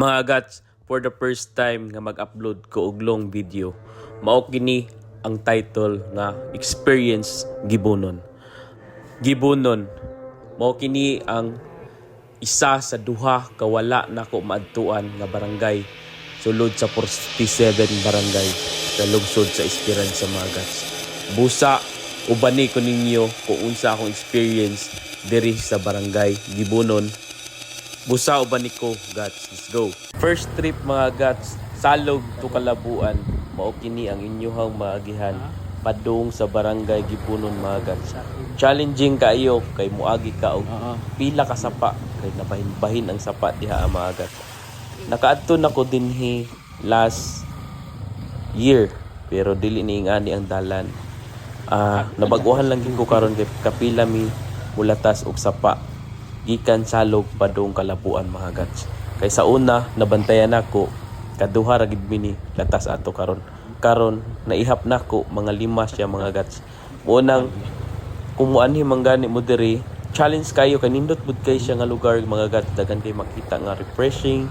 Mga gats, for the first time nga mag-upload ko og long video, mao kini ang title nga Experience Gibonon. Gibonon, mao kini ang isa sa duha ka wala nako maadtuan nga barangay sulod sa 47 barangay sa lungsod sa Esperanza, mga gats. Busa ubani ko ninyo kung unsa akong experience diri sa barangay Gibonon. Busa ubani ko, gats. Let's go. First trip, mga gats, Salog to Kalabuan. Mao kini ang inyohang maagihan padung sa barangay Gibonon, mga gats. Challenging kaayo kay muagi ka og pila ka sapa kay nabahin-bahin ang sapa diha, mga gats. Nakaadto nako dinhi last year pero dili ni ingani ang dalan. Nabaguhan lang gid ko karon kay kapila mi mulatas og sapa gikan Salog padung Kalabuan, mga gats. Kay sa una nabantayan nako kaduha ra gid mi ni latas ato karon naihap nako mga 5 siya, mga gats. Unang kumuanhi manggani mo diri, challenge kayo kay nindot bud kay siya nga lugar, mga gats. Daghan kay makita nga refreshing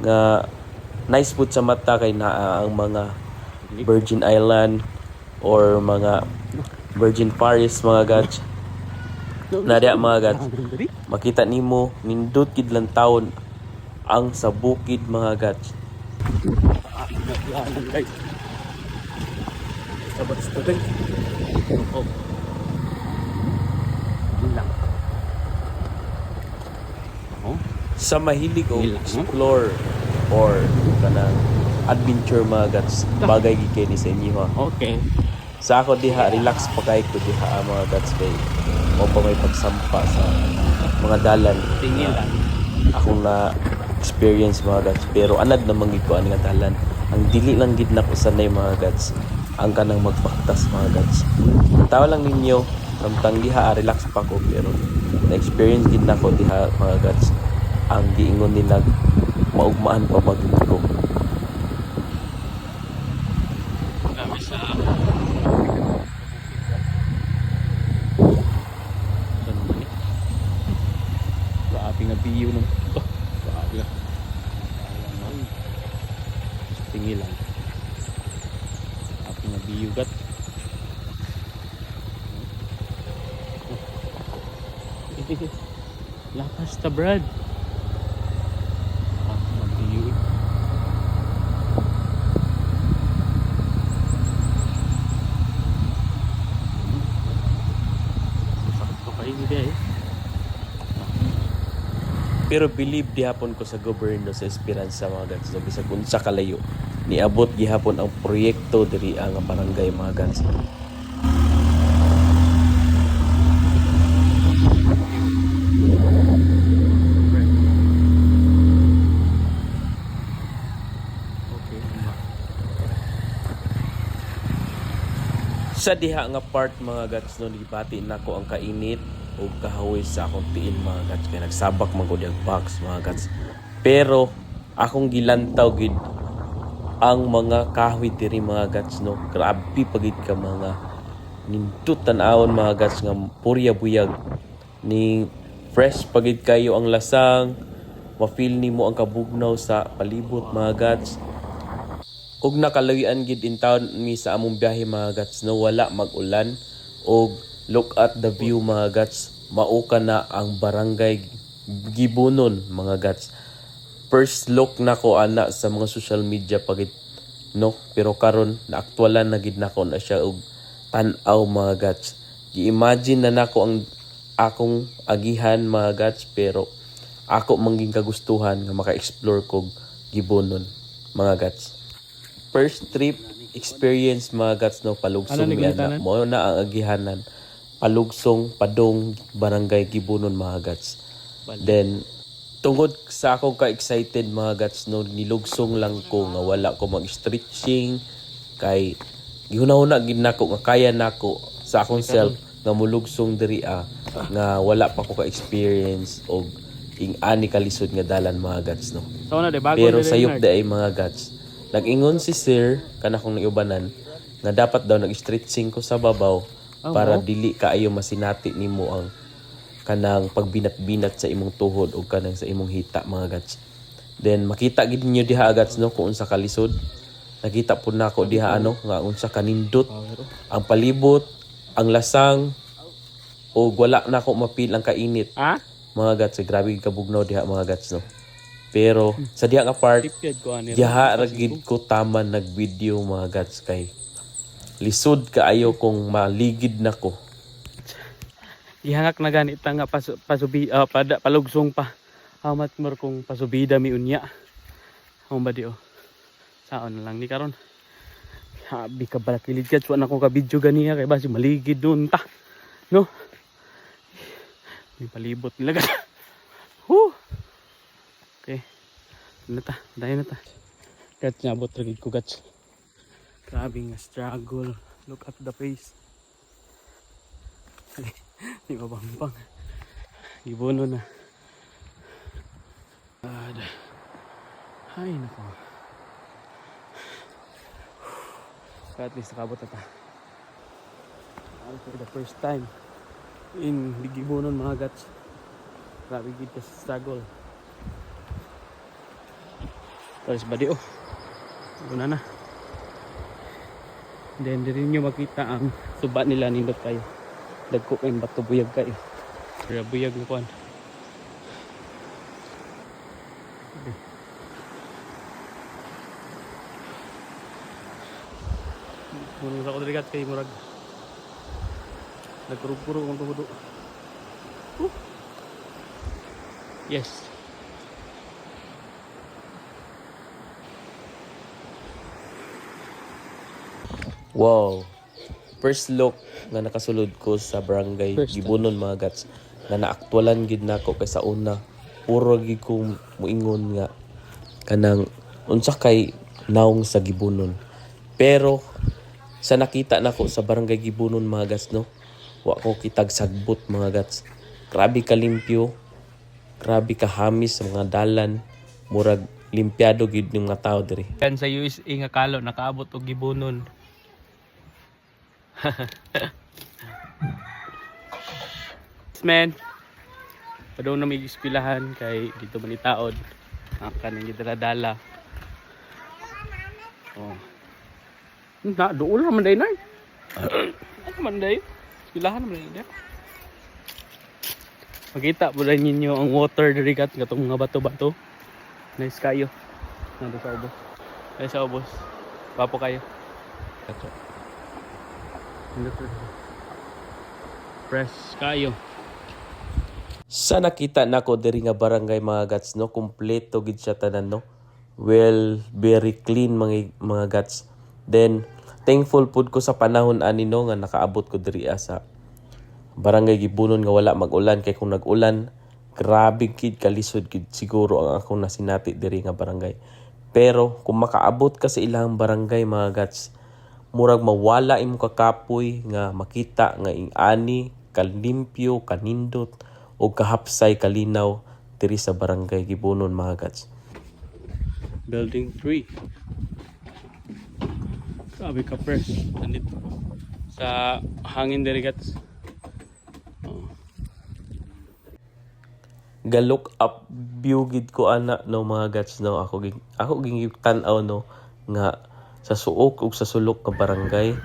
nga nice pud sa mata kay naa ang mga Virgin Island or mga Virgin Paris, mga gats. Nadiya, mga gats, makita nimo nindot gid lang taon ang sa bukid, mga gats. Sa mahilig o explore or kanang adventure, mga gats, bagay gid kay ni sa inyo, ha. Okay. Sa ako diha, relax pa kay ko diha, mga gats, kay o pa may pagsampa sa mga dalan. Tingin lang. Akong na experience, mga gats, pero anad namang gid ko ani nga dalan. Ang dili lang gid nako sanay, mga gats, ang kanang magpaktas, mga gats. Tawa lang ninyo samtang diha relax pa ko pero na experience gid nako diha, mga gats, ang giingon nila maugmaan pa pag ko. Kami sa ating nabiyo ng baga. Tingin lang. Ating nabiyo gat. Lakas ta, Brad. Nabiyo. Sakto kayo nila eh. Pero believe gihapon ko sa gobyerno sa Esperanza, mga gats, so bisag unsa kalayo niabot gihapon ang proyekto diri ang barangay, mga gats. Sa diha nga part, mga gats, no, gibati nako ang kainit o kahaway sa akong tiin, mga gats, kaya nagsabak man ko ang box, mga gats. Pero akong gilantaw gid ang mga kahoy diri, mga gats, no. Grabe pagid ka, mga nindot tan-awon, mga gats, nga purya buyag ni fresh pagid kayo ang lasang, ma-feel nimo ang kabugnaw sa palibot, mga gats. Ug nakalawian gid in town mi sa among biyahe, mga gats, no, wala mag-ulan. Og look at the view, mga gats, mao ka na ang barangay Gibonon, mga gats. First look nako ana sa mga social media pagit, no, pero karon naaktualan na gid nako na siya og tan-aw, mga gats. Gi-imagine na nako ang akong agihan, mga gats, pero ako mangging kagustuhan nga maka-explore kog Gibonon, mga gats. First trip experience, mga gats, no, palugsong mi ana. Mo na ang agihanan, palugsong padong barangay Gibonon, mga gats. Then tungod sa ako ka-excited, mga gats, no, nilugsong lang ko nga wala ko mag-stretching kay gihuna-huna gid nako nga kaya nako sa akong self nga mulugsong diri nga wala pa ko ka-experience og ing-ani kalisod nga dalan, mga gats, no. Pero sayop ay, mga gats, nag-ingon si sir kana kong naiubanan nga dapat daw nag-stretching ko sa babaw para dili kaayo masinati nimo ang kanang pagbinat-binat sa imong tuhod o kanang sa imong hita, mga gats. Then makita gid ninyo diha agad no kung unsa kalisod. Nakita po na ako diha ano nga unsa kanindot ang palibot, ang lasang o wala na ako mapil ang kainit. Mga gats, grabe kabugnaw diha mga gats no. Pero sa diha nga part Tipyad ko ani. diha ra gid ko taman nag-video mga gats kay lisod kaayo kung maligid nako. Ihangak na ganit nga palugsong pa. Hamat mer kung pasubida mi unya. Ang ba di oh. Saon na lang ni karon. Habi ka balakilid kat wa na ko ka video ganiya kay basi maligid nun ta. No. May palibot nila ka. Okay. Ano ta? Dayon na ta. Kat niya abot ra gid ko gats. Grabe nga struggle. Look at the face. Di mabampang. Ibono na. Ay nako. At least nakabot na ta. For the first time in Bigibonon mga gats. Grabe gid ka struggle. Pares badi oh. Una na. Then diri nyo makita ang suba nila nindot kayo. Dagko kay bato buyag kayo. Kaya buyag na kuan. Muna sa ko diri kat kay murag. Nagkurug-kurug ang tubudo. Yes. Wow. First look nga nakasulod ko sa barangay First Gibunon mga gats nga naaktualan gid nako kay sa una puro gid ko muingon nga kanang unsa kay naong sa Gibunon. Pero sa nakita nako sa barangay Gibunon mga gats no, wa ko kitag sagbot mga gats. Grabe ka limpyo, grabe ka hamis sa mga dalan, murag limpyado gid ng mga tao diri. Kan sa USA nga kalo nakaabot og Gibunon. Man, padaw na may ispilahan kay dito man itaod ang kanang gidala-dala. Oh. Na dool ra man day nay. Ano man day? Ispilahan man day. Makita po rin ninyo ang water diri kat katong mga bato-bato. Nice kayo. Nando sa ubos. Ay sa ubos. Papo kayo. Kato. Fresh kayo. Sa nakita nako diri nga barangay mga gats no, kompleto gid siya tanan no. Well, very clean mga gats. Then thankful pud ko sa panahon ani no nga nakaabot ko diri sa barangay Gibunon nga wala mag-ulan kay kung nag-ulan grabe gid kalisod gid siguro ang akong nasinati diri nga barangay. Pero kung makaabot ka sa ilang barangay mga gats, murag mawala imo kakapoy nga makita nga ing-ani kalimpyo kanindot o kahapsay kalinaw diri sa barangay Gibunon mga gats. Building 3. Grabe ka fresh. Nandito sa hangin diri gats. Galok up view gid ko ana no mga gats no, ako ging tan-aw no nga sa suok ug sa sulok ka barangay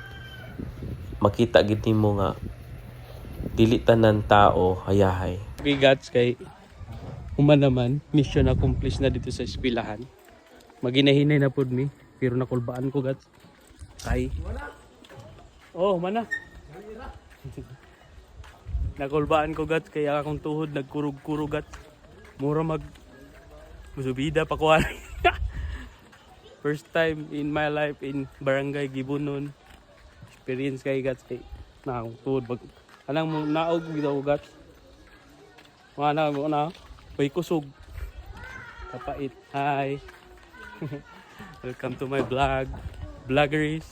makita gid nimo nga dili tanan tao hayahay. Okay gats kay human naman mission accomplished na dito sa eskwelahan. Maginahinay na pud mi pero nakulbaan ko gats. Ay. Oh, mana. Nakulbaan ko gats kaya akong tuhod nagkurug-kurug gats. Mura musubida pa ko. First time in my life in Barangay Gibunon. Experience kay gats kay na akong tuhod bag anang mo naog gid gats. Mana mo na bay kusog. Kapait. Hi. Welcome to my vlog. Vloggeries.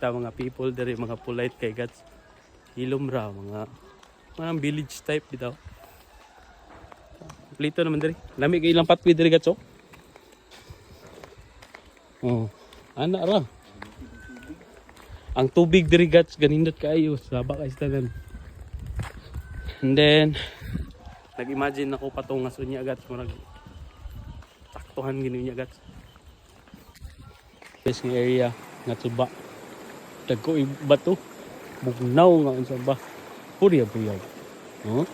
Ta mga people dere mga polite kay gats. Hilom ra mga village type bitaw. Plito naman diri. Lami kay ilang patwi diri gats oh. Oh, ana ra. Ang tubig diri gats ganindot kaayo, saba kay tanan. And then nag-imagine ako patong nga sunya gats murag saktuhan gini niya gats. Best nga area nga tuba. Dagko bato. Bugnaw nga unsa ba. Puri abuyag. Oh.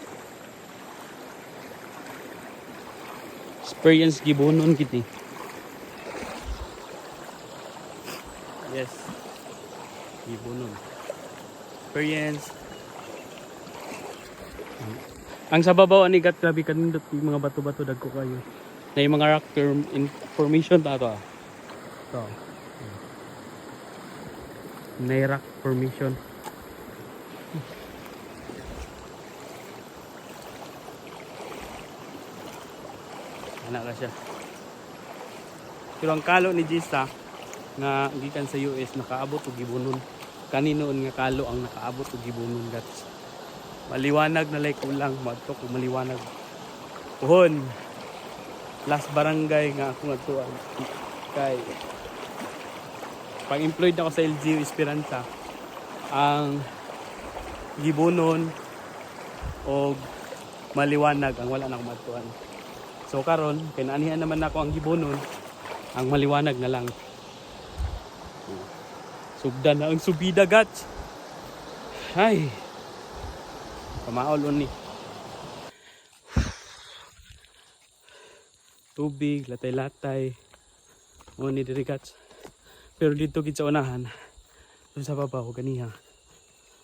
Experience gibonon kiti. Yes. Gibonon. Experience. Ang sa babaw ani gat grabe kanindot yung mga bato-bato dagko kayo. Na yung mga rock formation ta to. To. Na rock formation. Anak ka siya. Pero ang kalo ni Jista nga gikan sa US nakaabot og gibunon. Kaninoon nga kalo ang nakaabot og gibunon gats. Maliwanag na like kulang madto ko maliwanag. Puhon. Last barangay nga ako nagtuan kay pag-employed ako sa LGU Esperanza ang gibunon og maliwanag ang wala na ako matuan. So karon kinaanihan naman ako ang gibunon, ang maliwanag na lang. Sugdan na ang subida gats. Ay. Pamaol ni. Tubig, latay-latay. Mo ni diri gats. Pero dito gid sa unahan, dun sa babaw ganiha.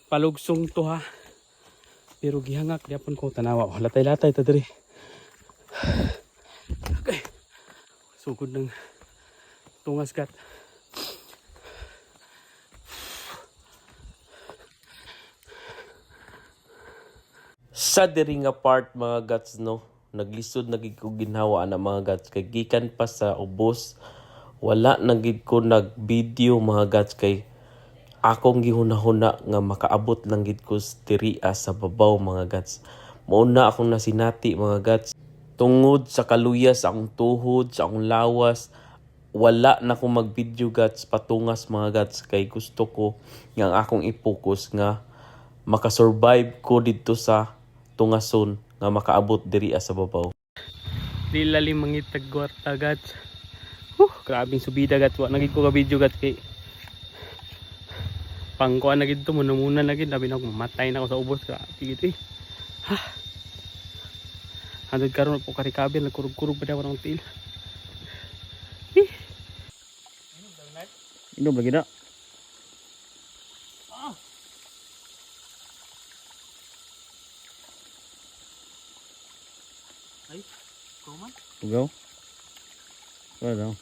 Palugsong to ha. Pero gihangak gyapon ko tanawa. Latay-latay ta diri. Okay. Sugod ng tungas gat. Sa diri nga part mga gats no, naglisod na gid ko ginhawa na mga gats kay gikan pa sa ubos. Wala na gid ko nag-video mga gats kay akong gihuna-huna nga makaabot lang gid ko diri sa babaw mga gats. Mauna akong nasinati mga gats. Tungod sa kaluya sa akong tuhod, sa akong lawas, wala na akong mag-video gats patungas mga gats kay gusto ko nga akong i-focus nga makasurvive ko dito sa tungason nga makaabot diri sa babaw. Di lalim mangitag gwarta gats. Grabing subida gats. Wa nagid ko ka video gats kay pangkuan na gid to muna na gid labi na ako mamatay na ako sa ubos ka. Tigit eh. Ha. Handod karon po karikabil nagkurug-kurug pa daw ng til. Inom lagi na. Ay, kuman. Ugaw. Wala daw.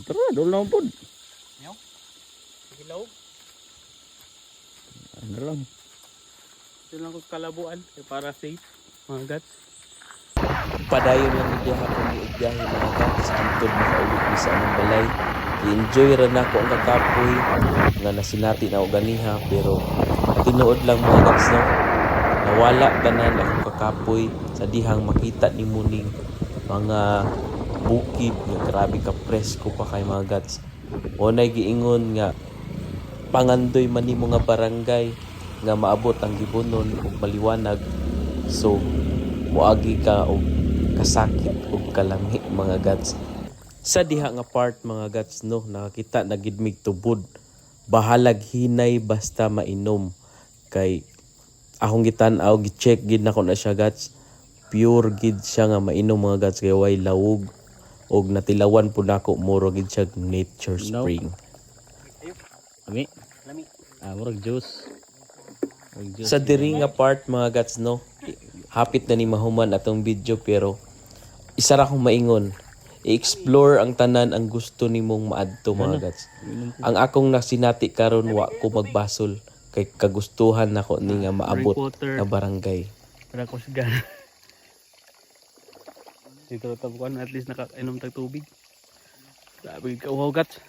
Tara, doon lang po. Yaw. Hilaw. Ano lang. Ito lang ko kalabuan para safe mga gats. Padayon lang ni hapon ni Igyahe mga gats antod makaulit ni sa among balay. I-enjoy ra nako ang kakapoy nga nasinati na og ganiha pero tinuod lang mga gats no. Nawala tanan ang kakapoy sa dihang makita ni muning mga bukid nga grabe ka presko pa kay mga gats. Unay giingon nga pangandoy man nimo nga barangay nga maabot ang gibunon ug maliwanag. So moagi ka og kasakit ug kalami mga gats. Sa diha nga part mga gats no, nakakita na gid mig tubod. Bahalag hinay basta mainom kay akong gitan-aw gi-check gid nako na siya gats. Pure gid siya nga mainom mga gats kay way lawog og natilawan pud nako muro gid siya nature spring. Lami. Lami. Murag juice. Sa diri nga part mga gats no, hapit na ni mahuman atong video pero isa ra akong maingon. I-explore ang tanan ang gusto nimong maadto mga gats. Ang akong nasinati karon wa ko magbasol kay kagustuhan nako ni nga maabot na barangay. Para ko sigan. Dito tabukan at least nakainom tag tubig. Sabi ka gats.